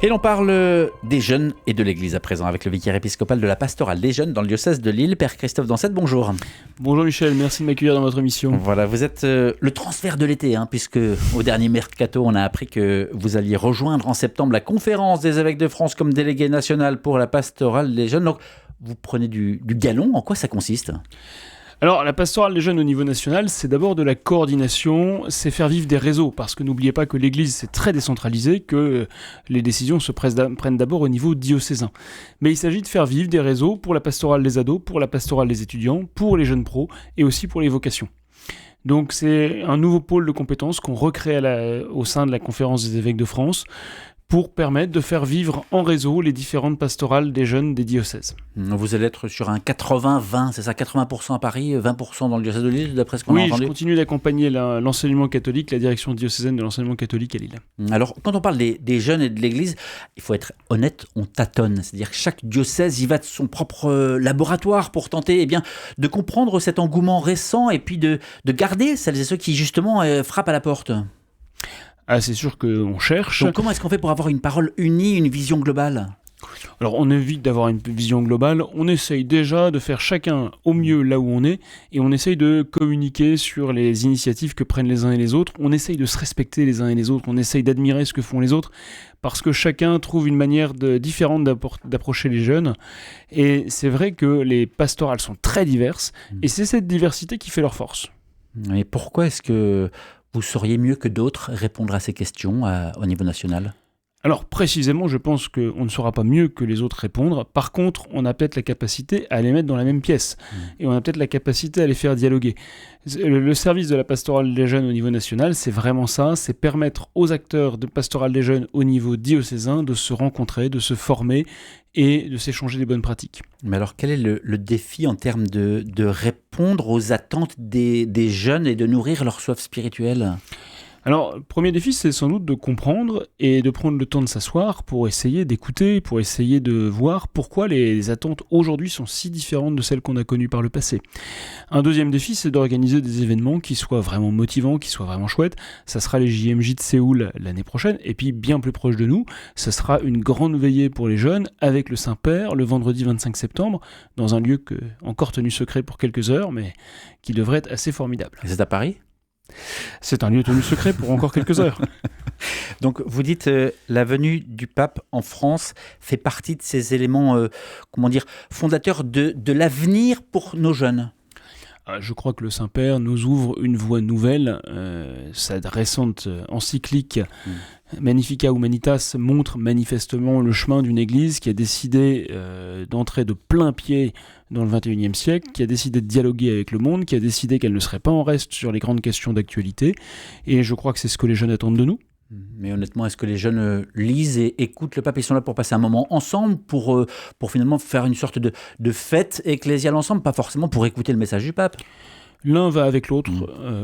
Et l'on parle des jeunes et de l'Église à présent avec le vicaire épiscopal de la pastorale des jeunes dans le diocèse de Lille, Père Christophe Dansette, bonjour. Bonjour Michel, merci de m'accueillir dans votre émission. Voilà, vous êtes le transfert de l'été, puisque au dernier Mercato, on a appris que vous alliez rejoindre en septembre la conférence des évêques de France comme délégué national pour la pastorale des jeunes. Donc, vous prenez du galon, en quoi ça consiste ? Alors, la pastorale des jeunes au niveau national, c'est d'abord de la coordination, c'est faire vivre des réseaux, parce que n'oubliez pas que l'Église, c'est très décentralisé, que les décisions se prennent d'abord au niveau diocésain. Mais il s'agit de faire vivre des réseaux pour la pastorale des ados, pour la pastorale des étudiants, pour les jeunes pros, et aussi pour les vocations. Donc c'est un nouveau pôle de compétences qu'on recrée au sein de la conférence des évêques de France, pour permettre de faire vivre en réseau les différentes pastorales des jeunes des diocèses. Vous allez être sur un 80-20, c'est ça, 80% à Paris, 20% dans le diocèse de Lille, d'après ce qu'on a entendu ? Oui, je continue d'accompagner l'enseignement catholique, la direction diocésaine de l'enseignement catholique à Lille. Alors, quand on parle des jeunes et de l'Église, il faut être honnête, on tâtonne. C'est-à-dire que chaque diocèse y va de son propre laboratoire pour tenter de comprendre cet engouement récent et puis de garder celles et ceux qui, justement, frappent à la porte. Ah, c'est sûr qu'on cherche. Donc comment est-ce qu'on fait pour avoir une parole unie, une vision globale ? Alors on évite d'avoir une vision globale, on essaye déjà de faire chacun au mieux là où on est, et on essaye de communiquer sur les initiatives que prennent les uns et les autres, on essaye de se respecter les uns et les autres, on essaye d'admirer ce que font les autres, parce que chacun trouve une manière différente d'approcher les jeunes, et c'est vrai que les pastorales sont très diverses, et c'est cette diversité qui fait leur force. Mais pourquoi est-ce que vous sauriez mieux que d'autres répondre à ces questions au niveau national ? Alors précisément, je pense qu'on ne saura pas mieux que les autres répondre. Par contre, on a peut-être la capacité à les mettre dans la même pièce. Et on a peut-être la capacité à les faire dialoguer. Le service de la pastorale des jeunes au niveau national, c'est vraiment ça. C'est permettre aux acteurs de pastorale des jeunes au niveau diocésain de se rencontrer, de se former et de s'échanger des bonnes pratiques. Mais alors, quel est le défi en termes de répondre aux attentes des jeunes et de nourrir leur soif spirituelle ? Alors, le premier défi, c'est sans doute de comprendre et de prendre le temps de s'asseoir pour essayer d'écouter, pour essayer de voir pourquoi les attentes aujourd'hui sont si différentes de celles qu'on a connues par le passé. Un deuxième défi, c'est d'organiser des événements qui soient vraiment motivants, qui soient vraiment chouettes. Ça sera les JMJ de Séoul l'année prochaine, et puis bien plus proche de nous, ça sera une grande veillée pour les jeunes avec le Saint-Père le vendredi 25 septembre, dans un lieu encore tenu secret pour quelques heures, mais qui devrait être assez formidable. Et c'est à Paris ? C'est un lieu tenu secret pour encore quelques heures. Donc vous dites la venue du pape en France fait partie de ces éléments fondateurs de l'avenir pour nos jeunes. Je crois que le Saint-Père nous ouvre une voie nouvelle. Sa récente encyclique Magnificat Humanitas montre manifestement le chemin d'une église qui a décidé d'entrer de plein pied dans le XXIe siècle, qui a décidé de dialoguer avec le monde, qui a décidé qu'elle ne serait pas en reste sur les grandes questions d'actualité. Et je crois que c'est ce que les jeunes attendent de nous. Mais honnêtement, est-ce que les jeunes lisent et écoutent le pape ? Ils sont là pour passer un moment ensemble, pour finalement faire une sorte de fête ecclésiale ensemble, pas forcément pour écouter le message du pape. L'un va avec l'autre.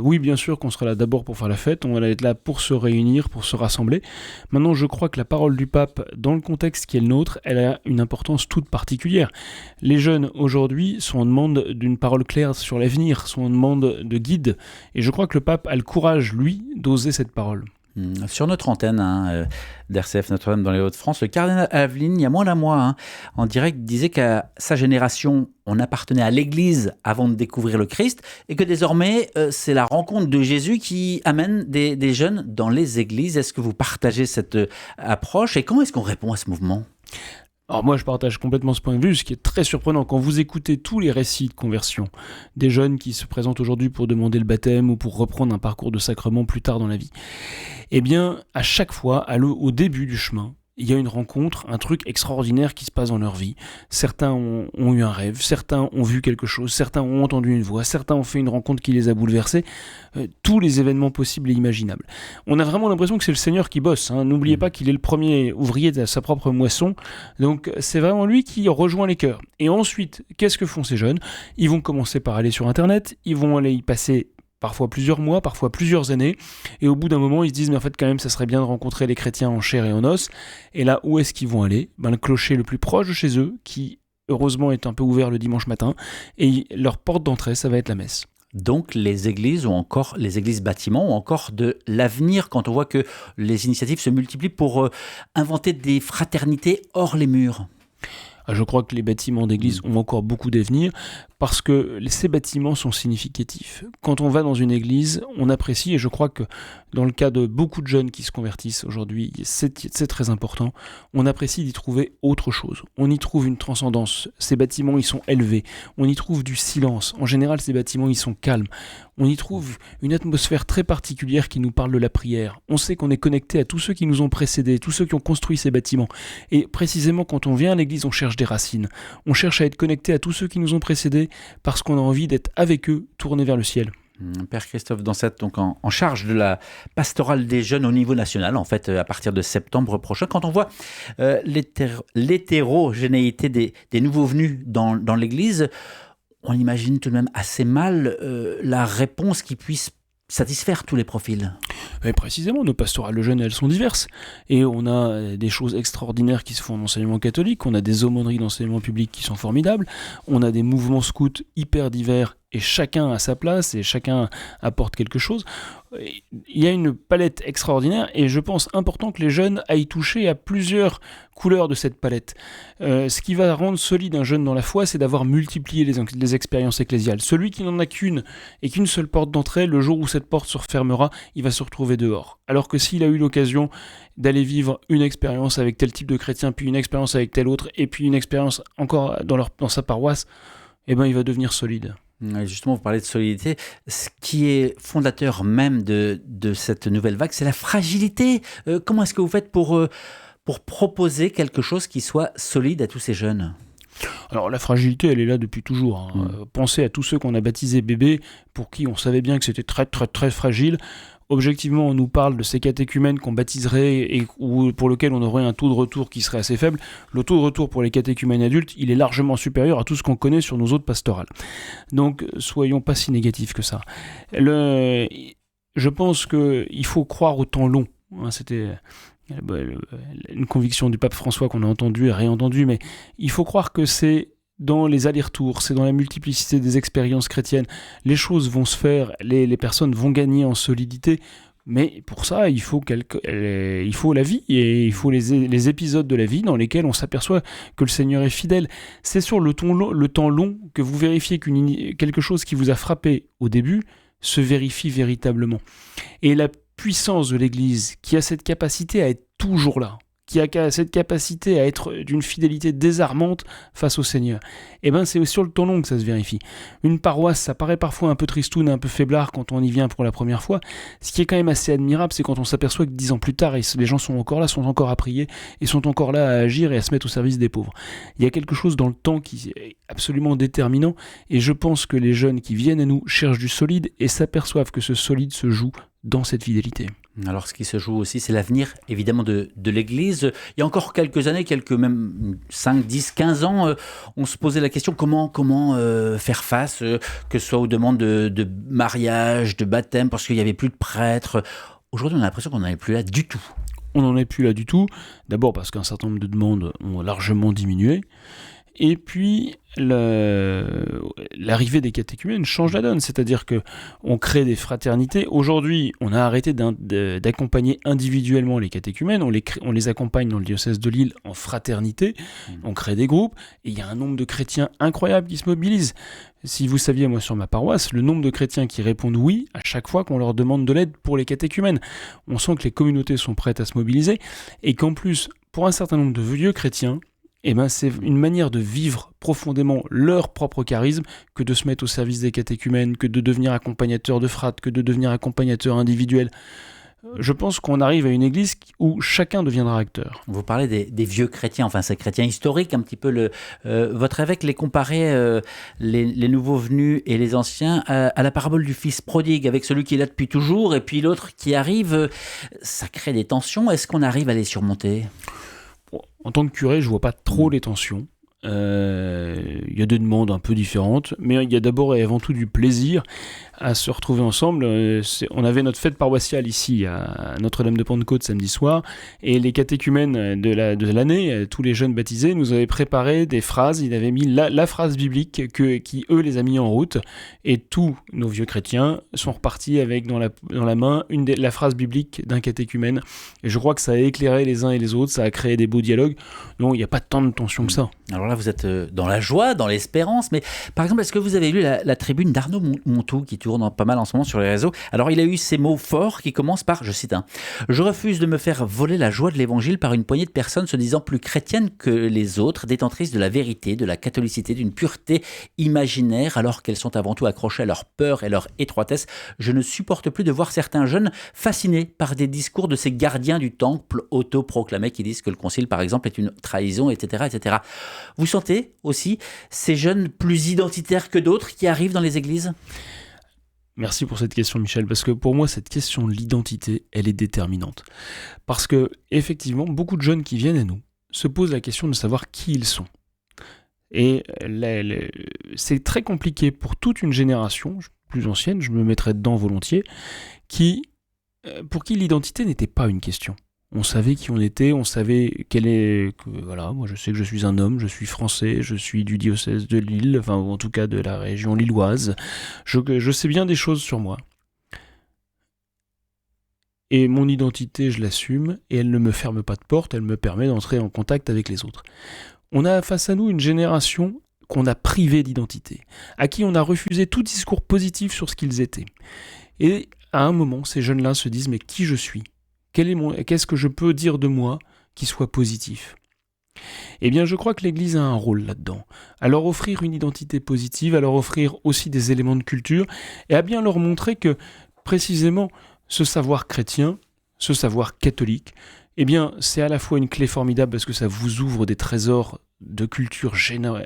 Oui, bien sûr qu'on sera là d'abord pour faire la fête, on va être là pour se réunir, pour se rassembler. Maintenant, je crois que la parole du pape, dans le contexte qui est le nôtre, elle a une importance toute particulière. Les jeunes, aujourd'hui, sont en demande d'une parole claire sur l'avenir, sont en demande de guide. Et je crois que le pape a le courage, lui, d'oser cette parole. Sur notre antenne d'RCF Notre-Dame dans les Hauts-de-France, le cardinal Aveline, il y a moins d'un mois, en direct, disait qu'à sa génération, on appartenait à l'Église avant de découvrir le Christ et que désormais, c'est la rencontre de Jésus qui amène des jeunes dans les églises. Est-ce que vous partagez cette approche et comment est-ce qu'on répond à ce mouvement ? Alors moi je partage complètement ce point de vue, ce qui est très surprenant quand vous écoutez tous les récits de conversion des jeunes qui se présentent aujourd'hui pour demander le baptême ou pour reprendre un parcours de sacrement plus tard dans la vie. Eh bien, à chaque fois, au début du chemin, il y a une rencontre, un truc extraordinaire qui se passe dans leur vie. Certains ont eu un rêve, certains ont vu quelque chose, certains ont entendu une voix, certains ont fait une rencontre qui les a bouleversés. Tous les événements possibles et imaginables. On a vraiment l'impression que c'est le Seigneur qui bosse. N'oubliez pas qu'il est le premier ouvrier de sa propre moisson. Donc c'est vraiment lui qui rejoint les cœurs. Et ensuite, qu'est-ce que font ces jeunes ? Ils vont commencer par aller sur Internet, ils vont aller y passer parfois plusieurs mois, parfois plusieurs années, et au bout d'un moment, ils se disent, mais en fait, quand même, ça serait bien de rencontrer les chrétiens en chair et en os, et là, où est-ce qu'ils vont aller ? Le clocher le plus proche de chez eux, qui, heureusement, est un peu ouvert le dimanche matin, et leur porte d'entrée, ça va être la messe. Donc les églises bâtiments ont encore de l'avenir quand on voit que les initiatives se multiplient pour inventer des fraternités hors les murs. Je crois que les bâtiments d'église ont encore beaucoup d'avenir parce que ces bâtiments sont significatifs. Quand on va dans une église, on apprécie, et je crois que dans le cas de beaucoup de jeunes qui se convertissent aujourd'hui, c'est très important, on apprécie d'y trouver autre chose. On y trouve une transcendance. Ces bâtiments, ils sont élevés. On y trouve du silence. En général, ces bâtiments, ils sont calmes. On y trouve une atmosphère très particulière qui nous parle de la prière. On sait qu'on est connecté à tous ceux qui nous ont précédés, tous ceux qui ont construit ces bâtiments. Et précisément, quand on vient à l'église, on cherche des racines. On cherche à être connecté à tous ceux qui nous ont précédés parce qu'on a envie d'être avec eux, tournés vers le ciel. Père Christophe Dansette, donc en charge de la pastorale des jeunes au niveau national, en fait, à partir de septembre prochain. Quand on voit l'hétérogénéité des nouveaux venus dans l'Église, on imagine tout de même assez mal la réponse qui puisse satisfaire tous les profils. Mais précisément, nos pastorales de jeunes, elles sont diverses. Et on a des choses extraordinaires qui se font en enseignement catholique, on a des aumôneries d'enseignement public qui sont formidables, on a des mouvements scouts hyper divers, et chacun a sa place, et chacun apporte quelque chose. Il y a une palette extraordinaire, et je pense important que les jeunes aillent toucher à plusieurs couleurs de cette palette. Ce qui va rendre solide un jeune dans la foi, c'est d'avoir multiplié les expériences ecclésiales. Celui qui n'en a qu'une, et qu'une seule porte d'entrée, le jour où cette porte se refermera, il va se retrouver dehors. Alors que s'il a eu l'occasion d'aller vivre une expérience avec tel type de chrétien, puis une expérience avec tel autre, et puis une expérience encore dans sa paroisse, eh ben, il va devenir solide. Justement, vous parlez de solidité. Ce qui est fondateur même de cette nouvelle vague, c'est la fragilité. Comment est-ce que vous faites pour proposer quelque chose qui soit solide à tous ces jeunes ? Alors la fragilité, elle est là depuis toujours. Pensez à tous ceux qu'on a baptisés bébés, pour qui on savait bien que c'était très très très fragile. Objectivement, on nous parle de ces catéchumènes qu'on baptiserait ou pour lesquels on aurait un taux de retour qui serait assez faible. Le taux de retour pour les catéchumènes adultes, il est largement supérieur à tout ce qu'on connaît sur nos autres pastorales. Donc, soyons pas si négatifs que ça. Je pense qu'il faut croire au temps long. C'était une conviction du pape François qu'on a entendue et réentendue, mais il faut croire que c'est dans les allers-retours, c'est dans la multiplicité des expériences chrétiennes. Les choses vont se faire, les personnes vont gagner en solidité, mais pour ça, il faut la vie, et il faut les épisodes de la vie dans lesquels on s'aperçoit que le Seigneur est fidèle. C'est sur le temps long que vous vérifiez quelque chose qui vous a frappé au début se vérifie véritablement. Et la puissance de l'Église, qui a cette capacité à être toujours là, qui a cette capacité à être d'une fidélité désarmante face au Seigneur, eh ben c'est sur le temps long que ça se vérifie. Une paroisse, ça paraît parfois un peu tristoun, un peu faiblard quand on y vient pour la première fois. Ce qui est quand même assez admirable, c'est quand on s'aperçoit que 10 ans plus tard, les gens sont encore là, sont encore à prier, et sont encore là à agir et à se mettre au service des pauvres. Il y a quelque chose dans le temps qui est absolument déterminant, et je pense que les jeunes qui viennent à nous cherchent du solide et s'aperçoivent que ce solide se joue dans cette fidélité. Alors, ce qui se joue aussi, c'est l'avenir, évidemment, de l'Église. Il y a encore quelques années, même 5, 10, 15 ans, on se posait la question comment faire face, que ce soit aux demandes de mariage, de baptême, parce qu'il n'y avait plus de prêtres. Aujourd'hui, on a l'impression qu'on n'en est plus là du tout. On n'en est plus là du tout. D'abord parce qu'un certain nombre de demandes ont largement diminué. Et puis, l'arrivée des catéchumènes change la donne, c'est-à-dire qu'on crée des fraternités. Aujourd'hui, on a arrêté d'accompagner individuellement les catéchumènes, on les accompagne dans le diocèse de Lille en fraternité, on crée des groupes, et il y a un nombre de chrétiens incroyable qui se mobilisent. Si vous saviez, moi, sur ma paroisse, le nombre de chrétiens qui répondent oui à chaque fois qu'on leur demande de l'aide pour les catéchumènes. On sent que les communautés sont prêtes à se mobiliser, et qu'en plus, pour un certain nombre de vieux chrétiens, eh ben, c'est une manière de vivre profondément leur propre charisme que de se mettre au service des catéchumènes, que de devenir accompagnateur de fratres, que de devenir accompagnateur individuel. Je pense qu'on arrive à une église où chacun deviendra acteur. Vous parlez des vieux chrétiens, enfin ces chrétiens historiques, un petit peu votre évêque les comparait, les nouveaux venus et les anciens, à la parabole du fils prodigue, avec celui qui est là depuis toujours et puis l'autre qui arrive. Ça crée des tensions, est-ce qu'on arrive à les surmonter ? En tant que curé, je vois pas trop les tensions. Il y a des demandes un peu différentes, mais il y a d'abord et avant tout du plaisir à se retrouver ensemble. On avait notre fête paroissiale ici à Notre-Dame-de-Pentecôte samedi soir, et les catéchumènes de l'année, tous les jeunes baptisés, nous avaient préparé des phrases. Ils avaient mis la phrase biblique qui eux les a mis en route, et tous nos vieux chrétiens sont repartis avec dans la main la phrase biblique d'un catéchumène. Et je crois que ça a éclairé les uns et les autres, ça a créé des beaux dialogues. Donc il n'y a pas tant de tension que ça. Alors là, vous êtes dans la joie, dans l'espérance, mais par exemple, est-ce que vous avez lu la tribune d'Arnaud Montou qui tourne pas mal en ce moment sur les réseaux? Alors il a eu ces mots forts qui commencent par, je cite, je refuse de me faire voler la joie de l'évangile par une poignée de personnes se disant plus chrétiennes que les autres, détentrices de la vérité, de la catholicité, d'une pureté imaginaire, alors qu'elles sont avant tout accrochées à leur peur et leur étroitesse. Je ne supporte plus de voir certains jeunes fascinés par des discours de ces gardiens du temple autoproclamés qui disent que le concile, par exemple, est une trahison, etc., etc. Vous sentez aussi ces jeunes plus identitaires que d'autres qui arrivent dans les églises? Merci pour cette question, Michel, parce que pour moi, cette question de l'identité, elle est déterminante. Parce que, effectivement, beaucoup de jeunes qui viennent à nous se posent la question de savoir qui ils sont. Et c'est très compliqué pour toute une génération, plus ancienne, je me mettrais dedans volontiers, pour qui l'identité n'était pas une question. On savait qui on était, on savait voilà, moi je sais que je suis un homme, je suis français, je suis du diocèse de Lille, enfin ou en tout cas de la région lilloise. Je sais bien des choses sur moi. Et mon identité, je l'assume, et elle ne me ferme pas de porte, elle me permet d'entrer en contact avec les autres. On a face à nous une génération qu'on a privée d'identité, à qui on a refusé tout discours positif sur ce qu'ils étaient. Et à un moment, ces jeunes-là se disent « mais qui je suis ? Qu'est-ce que je peux dire de moi qui soit positif ?» Eh bien, je crois que l'Église a un rôle là-dedans, à leur offrir une identité positive, à leur offrir aussi des éléments de culture, et à bien leur montrer que, précisément, ce savoir chrétien, ce savoir catholique, eh bien, c'est à la fois une clé formidable parce que ça vous ouvre des trésors de culture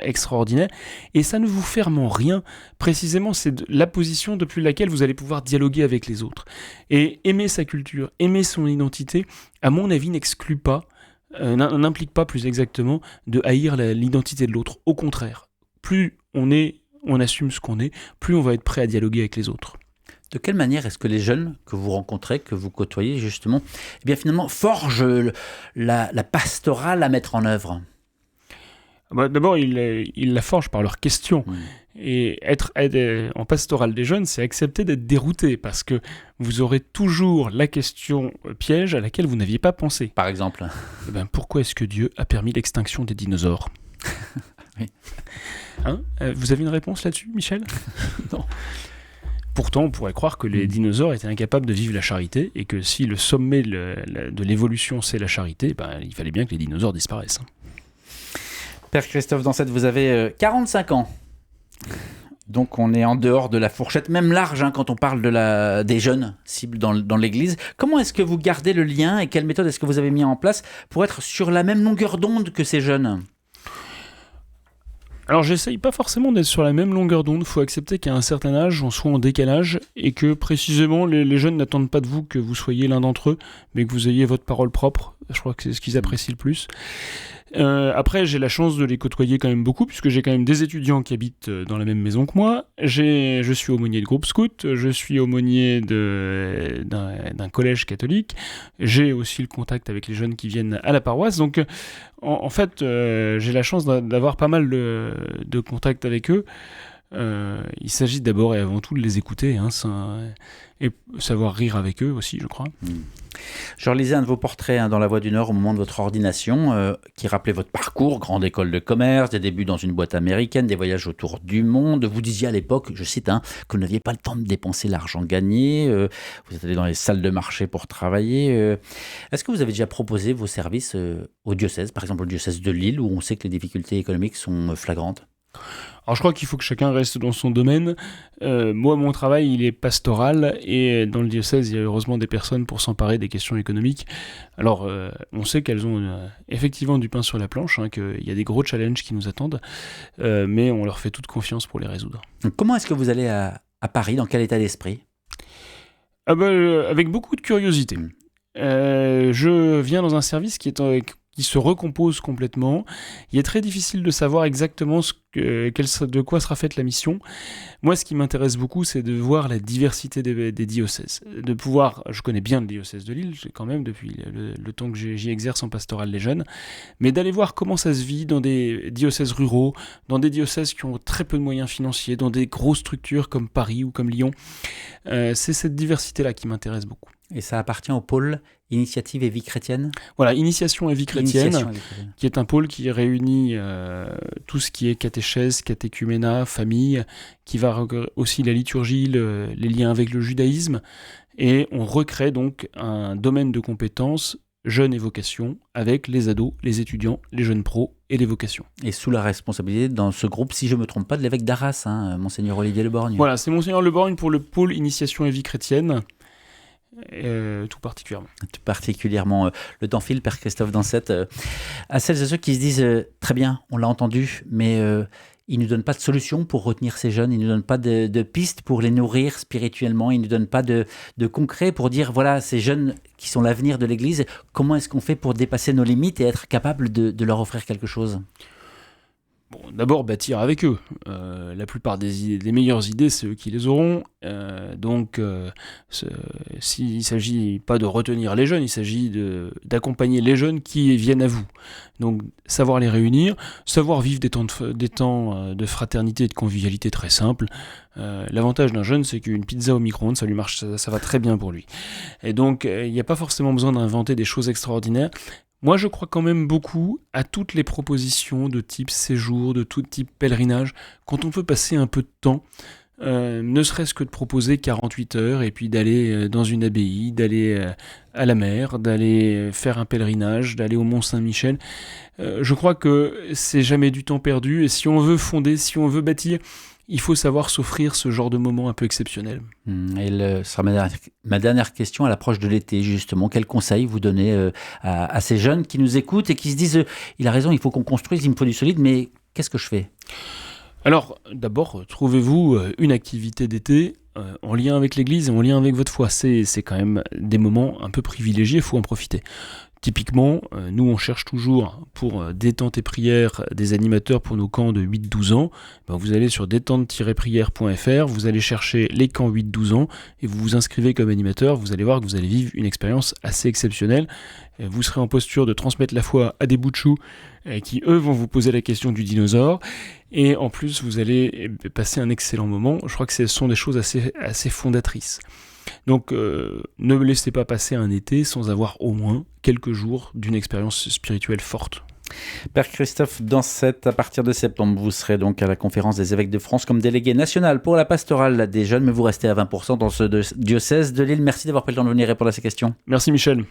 extraordinaire, et ça ne vous ferme en rien. Précisément, c'est la position depuis laquelle vous allez pouvoir dialoguer avec les autres. Et aimer sa culture, aimer son identité, à mon avis, n'implique pas plus exactement de haïr l'identité de l'autre. Au contraire, plus on assume ce qu'on est, plus on va être prêt à dialoguer avec les autres. De quelle manière est-ce que les jeunes que vous rencontrez, que vous côtoyez justement, eh bien finalement forgent la pastorale à mettre en œuvre? D'abord, ils la forgent par leurs questions. Oui. Et être en pastorale des jeunes, c'est accepter d'être dérouté, parce que vous aurez toujours la question piège à laquelle vous n'aviez pas pensé. Par exemple. Pourquoi est-ce que Dieu a permis l'extinction des dinosaures? Oui. Vous avez une réponse là-dessus, Michel? Non. Pourtant, on pourrait croire que les dinosaures étaient incapables de vivre la charité, et que si le sommet de l'évolution c'est la charité, il fallait bien que les dinosaures disparaissent. Père Christophe Dansette, vous avez 45 ans. Donc on est en dehors de la fourchette, même large, quand on parle des jeunes cibles dans l'Église. Comment est-ce que vous gardez le lien et quelle méthode est-ce que vous avez mis en place pour être sur la même longueur d'onde que ces jeunes ? Alors j'essaye pas forcément d'être sur la même longueur d'onde, il faut accepter qu'à un certain âge, on soit en décalage, et que précisément les jeunes n'attendent pas de vous que vous soyez l'un d'entre eux, mais que vous ayez votre parole propre. Je crois que c'est ce qu'ils apprécient le plus. Après, j'ai la chance de les côtoyer quand même beaucoup, puisque j'ai quand même des étudiants qui habitent dans la même maison que moi. Je suis aumônier de groupe scout, je suis aumônier d'un collège catholique. J'ai aussi le contact avec les jeunes qui viennent à la paroisse. Donc, en fait, j'ai la chance d'avoir pas mal de contacts avec eux. Il s'agit d'abord et avant tout de les écouter, et savoir rire avec eux aussi, je crois. Je relisais un de vos portraits dans La Voix du Nord au moment de votre ordination, qui rappelait votre parcours, grande école de commerce, des débuts dans une boîte américaine, des voyages autour du monde. Vous disiez à l'époque, je cite, que vous n'aviez pas le temps de dépenser l'argent gagné, vous êtes allé dans les salles de marché pour travailler. Est-ce que vous avez déjà proposé vos services au diocèse, par exemple au diocèse de Lille, où on sait que les difficultés économiques sont flagrantes ? Alors je crois qu'il faut que chacun reste dans son domaine. Moi, mon travail, il est pastoral, et dans le diocèse, il y a heureusement des personnes pour s'emparer des questions économiques. Alors, on sait qu'elles ont effectivement du pain sur la planche, qu'il y a des gros challenges qui nous attendent, mais on leur fait toute confiance pour les résoudre. Comment est-ce que vous allez à Paris? Dans quel état d'esprit? Avec beaucoup de curiosité. Je viens dans un service qui est qui se recompose complètement. Il est très difficile de savoir exactement de quoi sera faite la mission. Moi, ce qui m'intéresse beaucoup, c'est de voir la diversité des diocèses. Je connais bien le diocèse de Lille, quand même, depuis le temps que j'y exerce en pastoral des jeunes, mais d'aller voir comment ça se vit dans des diocèses ruraux, dans des diocèses qui ont très peu de moyens financiers, dans des grosses structures comme Paris ou comme Lyon. C'est cette diversité-là qui m'intéresse beaucoup. Et ça appartient au pôle Initiative et Vie chrétienne ? Voilà, Initiation et Vie chrétienne, qui est un pôle qui réunit tout ce qui est catéchèse, catéchuménat, famille, qui va aussi la liturgie, les liens avec le judaïsme, et on recrée donc un domaine de compétences jeunes et vocations avec les ados, les étudiants, les jeunes pros et les vocations. Et sous la responsabilité dans ce groupe, si je ne me trompe pas, de l'évêque d'Arras, Monseigneur Olivier Le Borgne. Voilà, c'est Monseigneur Le Borgne pour le pôle Initiation et Vie chrétienne. Tout particulièrement. Le temps file, Père Christophe Dansette. À celles et ceux qui se disent très bien, on l'a entendu, mais il ne nous donne pas de solution pour retenir ces jeunes, il ne nous donne pas de pistes pour les nourrir spirituellement, il ne nous donne pas de concret pour dire voilà, ces jeunes qui sont l'avenir de l'Église, comment est-ce qu'on fait pour dépasser nos limites et être capable de leur offrir quelque chose ? Bon, d'abord, bâtir avec eux. La plupart des meilleures idées, c'est eux qui les auront. S'il ne s'agit pas de retenir les jeunes, il s'agit d'accompagner les jeunes qui viennent à vous. Donc, savoir les réunir, savoir vivre des temps de fraternité et de convivialité très simples. L'avantage d'un jeune, c'est qu'une pizza au micro-ondes, ça lui marche, ça va très bien pour lui. Et donc, il n'y a pas forcément besoin d'inventer des choses extraordinaires. Moi, je crois quand même beaucoup à toutes les propositions de type séjour, de tout type pèlerinage, quand on peut passer un peu de temps, ne serait-ce que de proposer 48 heures et puis d'aller dans une abbaye, d'aller à la mer, d'aller faire un pèlerinage, d'aller au Mont-Saint-Michel. Je crois que c'est jamais du temps perdu, et si on veut fonder, si on veut bâtir, il faut savoir s'offrir ce genre de moment un peu exceptionnel. Et ce sera ma dernière question à l'approche de l'été, justement. Quel conseil vous donnez à ces jeunes qui nous écoutent et qui se disent il a raison, il faut qu'on construise, il me faut du solide, mais qu'est-ce que je fais ? Alors, d'abord, trouvez-vous une activité d'été en lien avec l'Église et en lien avec votre foi. C'est quand même des moments un peu privilégiés, il faut en profiter. Typiquement, nous on cherche toujours pour Détente et Prière des animateurs pour nos camps de 8-12 ans. Vous allez sur détente-prière.fr, vous allez chercher les camps 8-12 ans et vous vous inscrivez comme animateur. Vous allez voir que vous allez vivre une expérience assez exceptionnelle. Vous serez en posture de transmettre la foi à des bouts de chou qui eux vont vous poser la question du dinosaure. Et en plus vous allez passer un excellent moment. Je crois que ce sont des choses assez fondatrices. Donc ne laissez pas passer un été sans avoir au moins quelques jours d'une expérience spirituelle forte. Père Christophe Dansette, à partir de septembre, vous serez donc à la conférence des évêques de France comme délégué national pour la pastorale des jeunes, mais vous restez à 20% dans ce diocèse de Lille. Merci d'avoir pris le temps de venir répondre à ces questions. Merci Michel.